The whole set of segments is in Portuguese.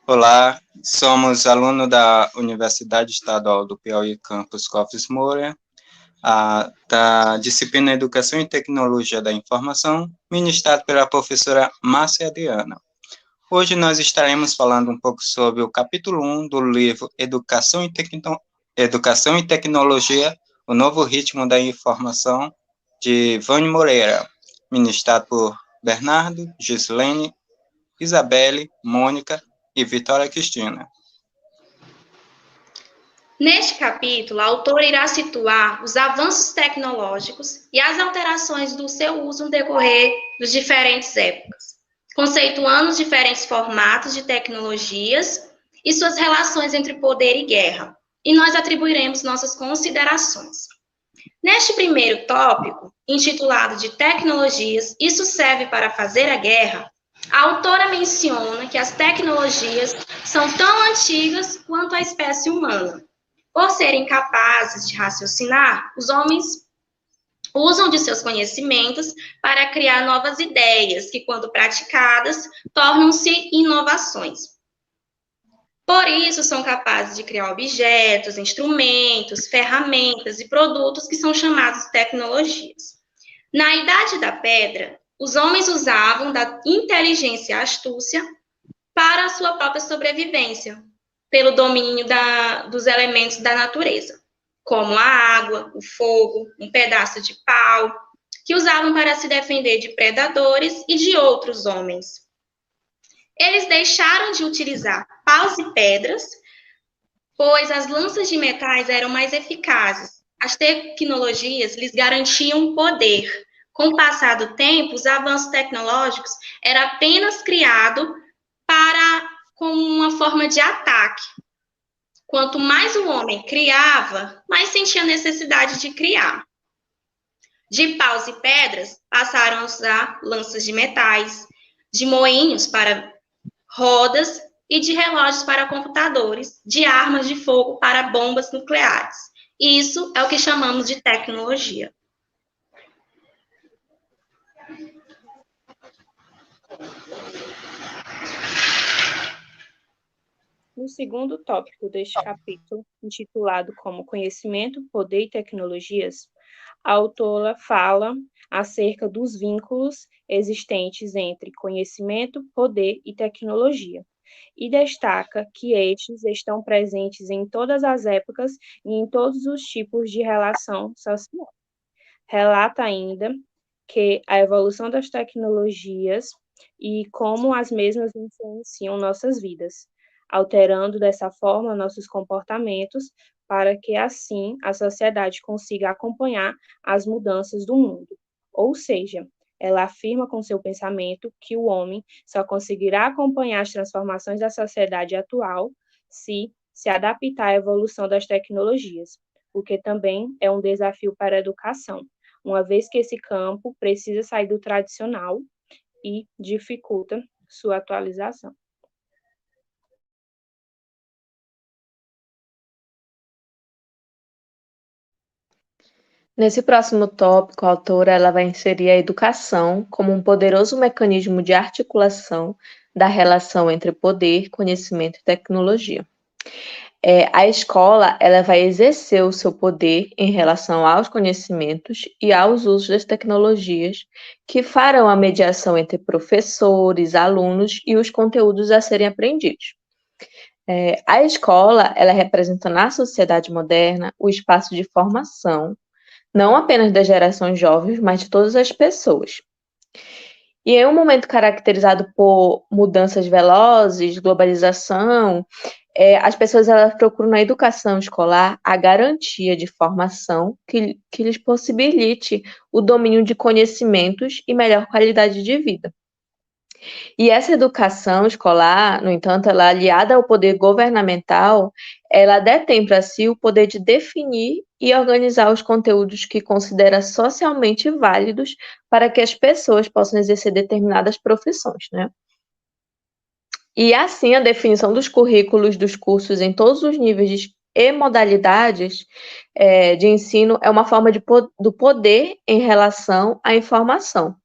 Olá, somos alunos da Universidade Estadual do Piauí, campus Cofres Moura, da disciplina Educação e Tecnologia da Informação, ministrado pela professora Márcia Adriana. Hoje nós estaremos falando um pouco sobre o capítulo 1 do livro Educação e Tecnologia, o Novo Ritmo da Informação, de Vânia Moreira, ministrado por Bernardo, Gislene, Isabelle, Mônica e Vitória Cristina. Neste capítulo, a autora irá situar os avanços tecnológicos e as alterações do seu uso no decorrer das diferentes épocas, conceituando os diferentes formatos de tecnologias e suas relações entre poder e guerra, e nós atribuiremos nossas considerações. Neste primeiro tópico, intitulado de Tecnologias, isso serve para fazer a guerra, a autora menciona que as tecnologias são tão antigas quanto a espécie humana. Por serem capazes de raciocinar, os homens usam de seus conhecimentos para criar novas ideias, que, quando praticadas, tornam-se inovações. Por isso, são capazes de criar objetos, instrumentos, ferramentas e produtos que são chamados de tecnologias. Na Idade da Pedra, os homens usavam da inteligência e astúcia para a sua própria sobrevivência, pelo domínio dos elementos da natureza, como a água, o fogo, um pedaço de pau, que usavam para se defender de predadores e de outros homens. Eles deixaram de utilizar paus e pedras, pois as lanças de metais eram mais eficazes. As tecnologias lhes garantiam poder. Com o passar do tempo, os avanços tecnológicos eram apenas criados como uma forma de ataque. Quanto mais o homem criava, mais sentia necessidade de criar. De paus e pedras, passaram a usar lanças de metais, de moinhos para rodas e de relógios para computadores, de armas de fogo para bombas nucleares. Isso é o que chamamos de tecnologia. No segundo tópico deste capítulo, intitulado como Conhecimento, Poder e Tecnologias, a autora fala acerca dos vínculos existentes entre conhecimento, poder e tecnologia, e destaca que estes estão presentes em todas as épocas e em todos os tipos de relação social. Relata ainda que a evolução das tecnologias e como as mesmas influenciam nossas vidas, alterando dessa forma nossos comportamentos, para que assim a sociedade consiga acompanhar as mudanças do mundo. Ou seja, ela afirma com seu pensamento que o homem só conseguirá acompanhar as transformações da sociedade atual se adaptar à evolução das tecnologias, o que também é um desafio para a educação, uma vez que esse campo precisa sair do tradicional e dificulta sua atualização. Nesse próximo tópico, a autora ela vai inserir a educação como um poderoso mecanismo de articulação da relação entre poder, conhecimento e tecnologia. A escola ela vai exercer o seu poder em relação aos conhecimentos e aos usos das tecnologias que farão a mediação entre professores, alunos e os conteúdos a serem aprendidos. A escola ela representa na sociedade moderna o espaço de formação, não apenas das gerações jovens, mas de todas as pessoas. E em um momento caracterizado por mudanças velozes, globalização, as pessoas elas procuram na educação escolar a garantia de formação que lhes possibilite o domínio de conhecimentos e melhor qualidade de vida. E essa educação escolar, no entanto, ela aliada ao poder governamental, ela detém para si o poder de definir e organizar os conteúdos que considera socialmente válidos para que as pessoas possam exercer determinadas profissões, né? E assim, a definição dos currículos dos cursos em todos os níveis e modalidades de ensino é uma forma do poder em relação à informação.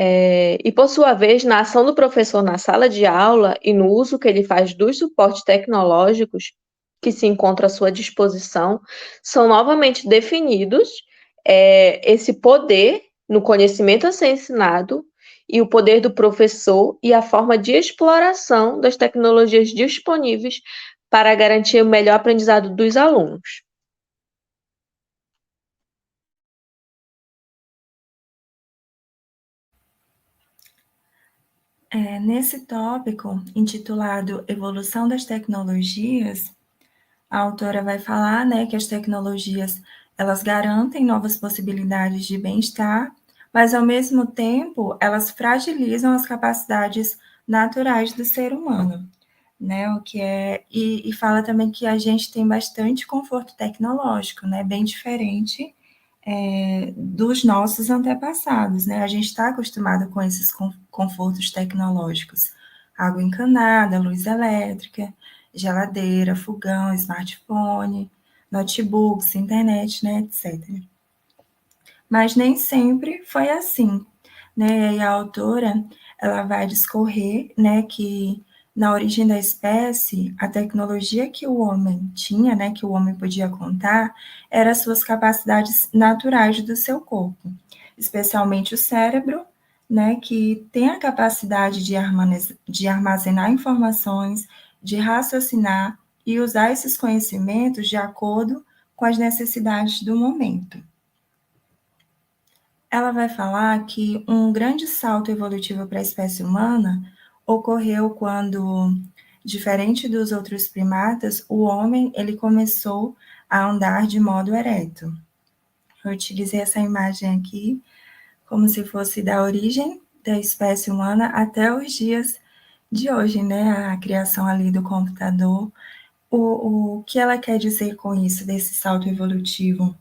E, por sua vez, na ação do professor na sala de aula e no uso que ele faz dos suportes tecnológicos que se encontram à sua disposição, são novamente definidos esse poder no conhecimento a ser ensinado e o poder do professor e a forma de exploração das tecnologias disponíveis para garantir o melhor aprendizado dos alunos. Nesse tópico, intitulado Evolução das Tecnologias, a autora vai falar, né, que as tecnologias, elas garantem novas possibilidades de bem-estar, mas, ao mesmo tempo, elas fragilizam as capacidades naturais do ser humano, né, e fala também que a gente tem bastante conforto tecnológico, né, bem diferente dos nossos antepassados, né? A gente está acostumado com esses confortos tecnológicos. Água encanada, luz elétrica, geladeira, fogão, smartphone, notebooks, internet, né, etc. Mas nem sempre foi assim, né? E a autora, ela vai discorrer, né, que na origem da espécie, a tecnologia que o homem tinha, né, que o homem podia contar, eram as suas capacidades naturais do seu corpo, especialmente o cérebro, né, que tem a capacidade de armazenar informações, de raciocinar e usar esses conhecimentos de acordo com as necessidades do momento. Ela vai falar que um grande salto evolutivo para a espécie humana ocorreu quando, diferente dos outros primatas, o homem ele começou a andar de modo ereto. Eu utilizei essa imagem aqui como se fosse da origem da espécie humana até os dias de hoje, né? A criação ali do computador. O que ela quer dizer com isso, desse salto evolutivo?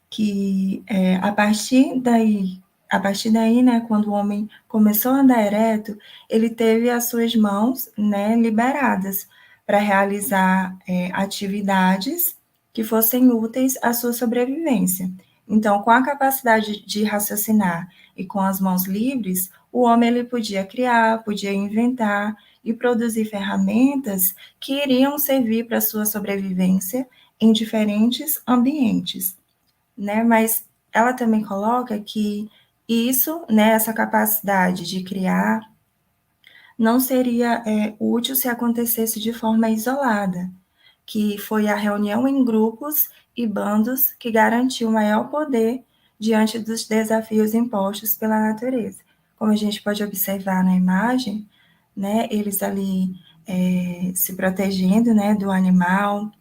Que a partir daí, né, quando o homem começou a andar ereto, ele teve as suas mãos, né, liberadas para realizar atividades que fossem úteis à sua sobrevivência. Então, com a capacidade de raciocinar e com as mãos livres, o homem ele podia criar, podia inventar e produzir ferramentas que iriam servir para a sua sobrevivência em diferentes ambientes, né? Mas ela também coloca que isso, né, essa capacidade de criar, não seria útil se acontecesse de forma isolada, que foi a reunião em grupos e bandos que garantiu maior poder diante dos desafios impostos pela natureza. Como a gente pode observar na imagem, né, eles ali se protegendo, né, do animal.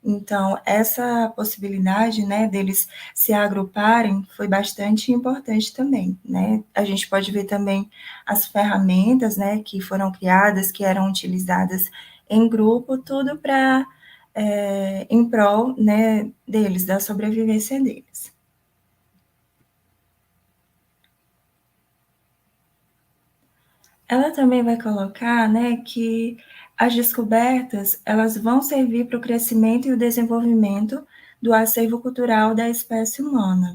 Então, essa possibilidade, né, deles se agruparem foi bastante importante também, né? A gente pode ver também as ferramentas, né, que foram criadas, que eram utilizadas em grupo, tudo para em prol, né, deles, da sobrevivência deles. Ela também vai colocar, né, que as descobertas, elas vão servir para o crescimento e o desenvolvimento do acervo cultural da espécie humana.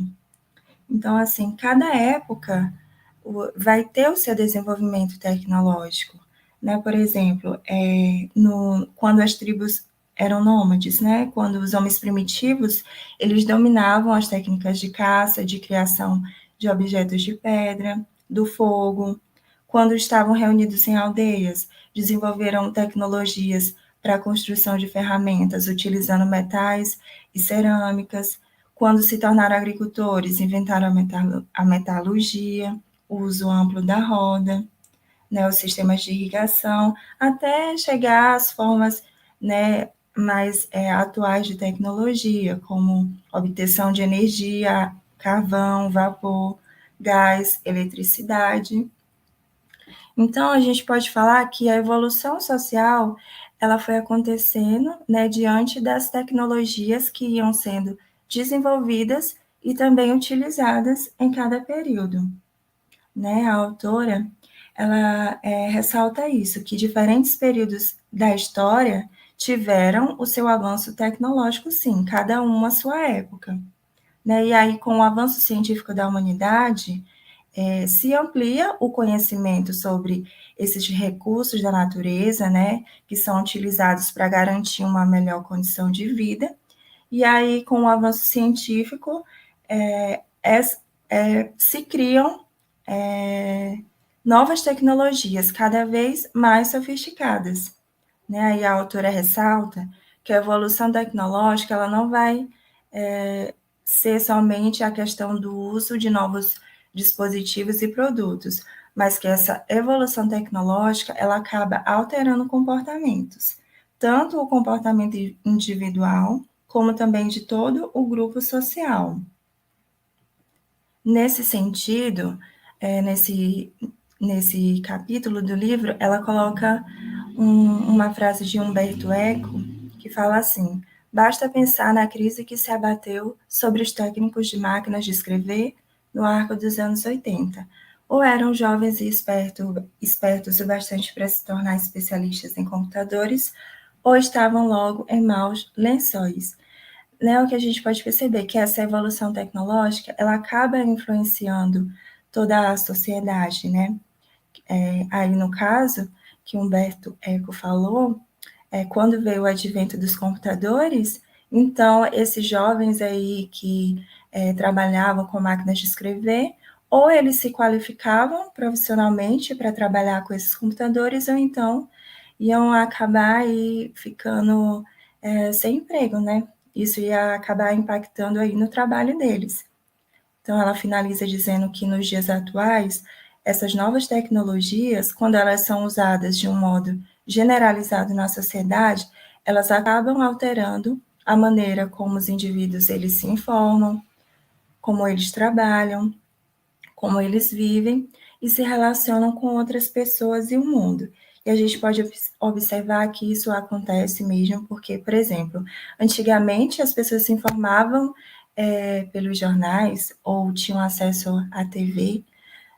Então, assim, cada época vai ter o seu desenvolvimento tecnológico, né? Por exemplo, quando as tribos eram nômades, né? Quando os homens primitivos, eles dominavam as técnicas de caça, de criação de objetos de pedra, do fogo. Quando estavam reunidos em aldeias, desenvolveram tecnologias para a construção de ferramentas utilizando metais e cerâmicas. Quando se tornaram agricultores, inventaram a metalurgia, o uso amplo da roda, né, os sistemas de irrigação, até chegar às formas, né, mais atuais de tecnologia, como obtenção de energia, carvão, vapor, gás, eletricidade. Então, a gente pode falar que a evolução social ela foi acontecendo, né, diante das tecnologias que iam sendo desenvolvidas e também utilizadas em cada período, né? A autora ela ressalta isso, que diferentes períodos da história tiveram o seu avanço tecnológico, sim, cada um à sua época, né? E aí, com o avanço científico da humanidade, se amplia o conhecimento sobre esses recursos da natureza, né, que são utilizados para garantir uma melhor condição de vida, e aí, com o avanço científico, se criam novas tecnologias cada vez mais sofisticadas, né? E a autora ressalta que a evolução tecnológica ela não vai ser somente a questão do uso de novos dispositivos e produtos, mas que essa evolução tecnológica ela acaba alterando comportamentos, tanto o comportamento individual, como também de todo o grupo social. Nesse sentido, nesse capítulo do livro, ela coloca uma frase de Humberto Eco, que fala assim: basta pensar na crise que se abateu sobre os técnicos de máquinas de escrever no arco dos anos 80. Ou eram jovens e espertos o bastante para se tornar especialistas em computadores, ou estavam logo em maus lençóis. Né, o que a gente pode perceber que essa evolução tecnológica ela acaba influenciando toda a sociedade, né? Aí no caso que Humberto Eco falou, quando veio o advento dos computadores, então esses jovens aí que trabalhavam com máquinas de escrever, ou eles se qualificavam profissionalmente para trabalhar com esses computadores, ou então iam acabar aí ficando sem emprego, né? Isso ia acabar impactando aí no trabalho deles. Então, ela finaliza dizendo que nos dias atuais, essas novas tecnologias, quando elas são usadas de um modo generalizado na sociedade, elas acabam alterando a maneira como os indivíduos eles se informam, como eles trabalham, como eles vivem e se relacionam com outras pessoas e o mundo. E a gente pode observar que isso acontece mesmo porque, por exemplo, antigamente as pessoas se informavam pelos jornais ou tinham acesso à TV,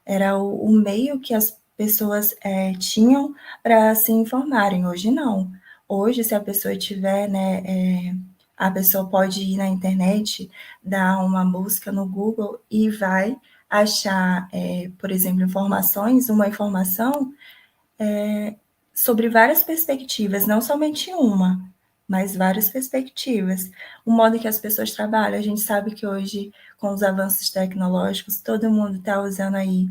era o meio que as pessoas tinham para se informarem. Hoje não. Hoje, se a pessoa tiver, né, a pessoa pode ir na internet, dar uma busca no Google e vai achar, por exemplo, uma informação sobre várias perspectivas, não somente uma, mas várias perspectivas. O modo que as pessoas trabalham, a gente sabe que hoje, com os avanços tecnológicos, todo mundo está usando aí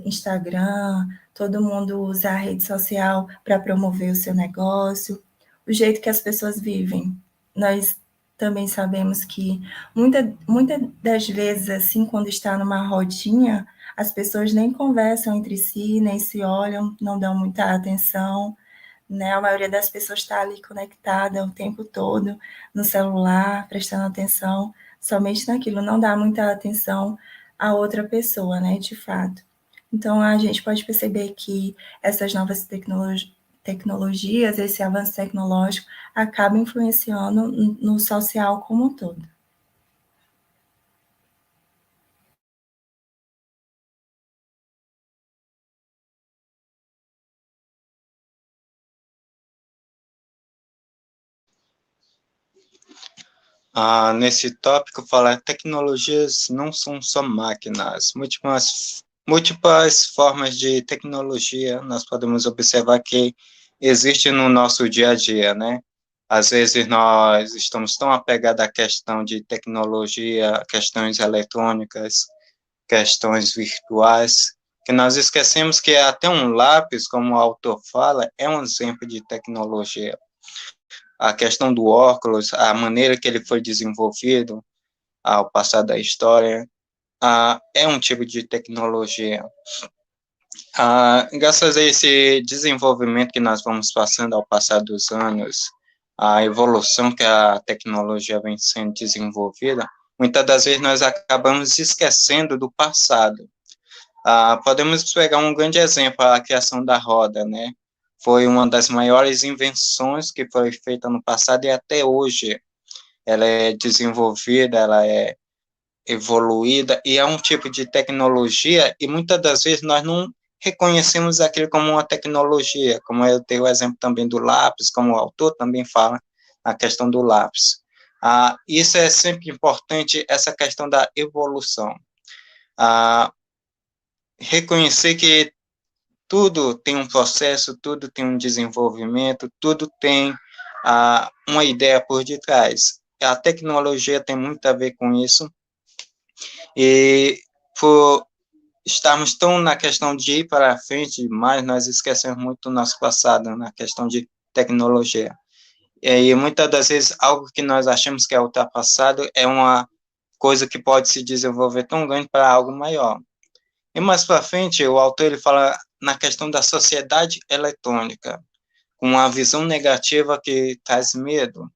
Instagram, todo mundo usa a rede social para promover o seu negócio, o jeito que as pessoas vivem. Nós também sabemos que muitas das vezes, assim, quando está numa rodinha, as pessoas nem conversam entre si, nem se olham, não dão muita atenção, né? A maioria das pessoas está ali conectada o tempo todo no celular, prestando atenção somente naquilo, não dá muita atenção à outra pessoa, né, de fato. Então, a gente pode perceber que essas novas tecnologias, esse avanço tecnológico, acaba influenciando no social como um todo. Nesse tópico, falar tecnologias não são só máquinas, múltiplas formas de tecnologia nós podemos observar que existe no nosso dia a dia, né? Às vezes nós estamos tão apegados à questão de tecnologia, questões eletrônicas, questões virtuais, que nós esquecemos que até um lápis, como o autor fala, é um exemplo de tecnologia. A questão do óculos, a maneira que ele foi desenvolvido ao passar da história, é um tipo de tecnologia. Graças a esse desenvolvimento que nós vamos passando ao passar dos anos, a evolução que a tecnologia vem sendo desenvolvida, muitas das vezes nós acabamos esquecendo do passado. Podemos pegar um grande exemplo, a criação da roda, né? Foi uma das maiores invenções que foi feita no passado e até hoje ela é desenvolvida, ela é evoluída e é um tipo de tecnologia e muitas das vezes nós não reconhecemos aquilo como uma tecnologia, como eu tenho o exemplo também do lápis, como o autor também fala, a questão do lápis. Isso é sempre importante, essa questão da evolução. reconhecer que tudo tem um processo, tudo tem um desenvolvimento, tudo tem uma ideia por detrás. A tecnologia tem muito a ver com isso, e por estarmos tão na questão de ir para frente demais, nós esquecemos muito do nosso passado na questão de tecnologia. E muitas das vezes algo que nós achamos que é ultrapassado é uma coisa que pode se desenvolver tão grande para algo maior. E mais para frente, o autor ele fala na questão da sociedade eletrônica, com uma visão negativa que traz medo.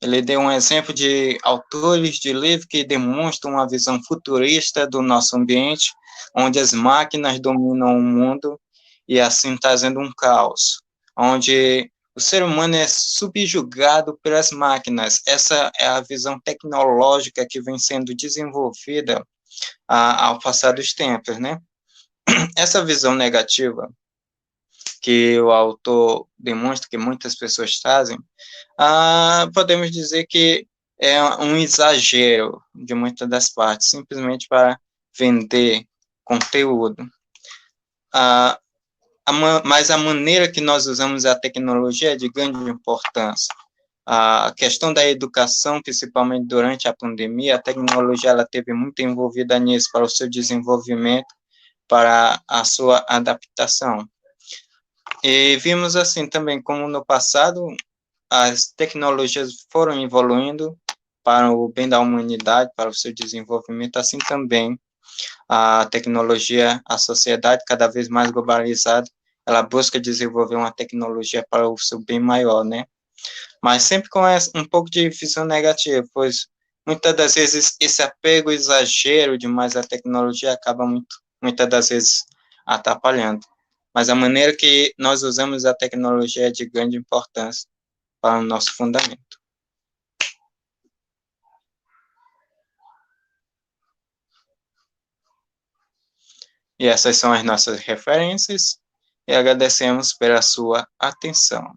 Ele deu um exemplo de autores de livro que demonstram uma visão futurista do nosso ambiente, onde as máquinas dominam o mundo e assim trazendo um caos, onde o ser humano é subjugado pelas máquinas. Essa é a visão tecnológica que vem sendo desenvolvida ao passar dos tempos, né? Essa visão negativa que o autor demonstra que muitas pessoas trazem, podemos dizer que é um exagero de muitas das partes, simplesmente para vender conteúdo. Mas a maneira que nós usamos a tecnologia é de grande importância. A questão da educação, principalmente durante a pandemia, a tecnologia ela teve muito envolvida nisso, para o seu desenvolvimento, para a sua adaptação. E vimos assim também como no passado as tecnologias foram evoluindo para o bem da humanidade, para o seu desenvolvimento, assim também a tecnologia, a sociedade cada vez mais globalizada, ela busca desenvolver uma tecnologia para o seu bem maior, né? Mas sempre com um pouco de visão negativa, pois muitas das vezes esse apego exagero demais à tecnologia acaba muitas das vezes atrapalhando. Mas a maneira que nós usamos a tecnologia é de grande importância para o nosso fundamento. E essas são as nossas referências, e agradecemos pela sua atenção.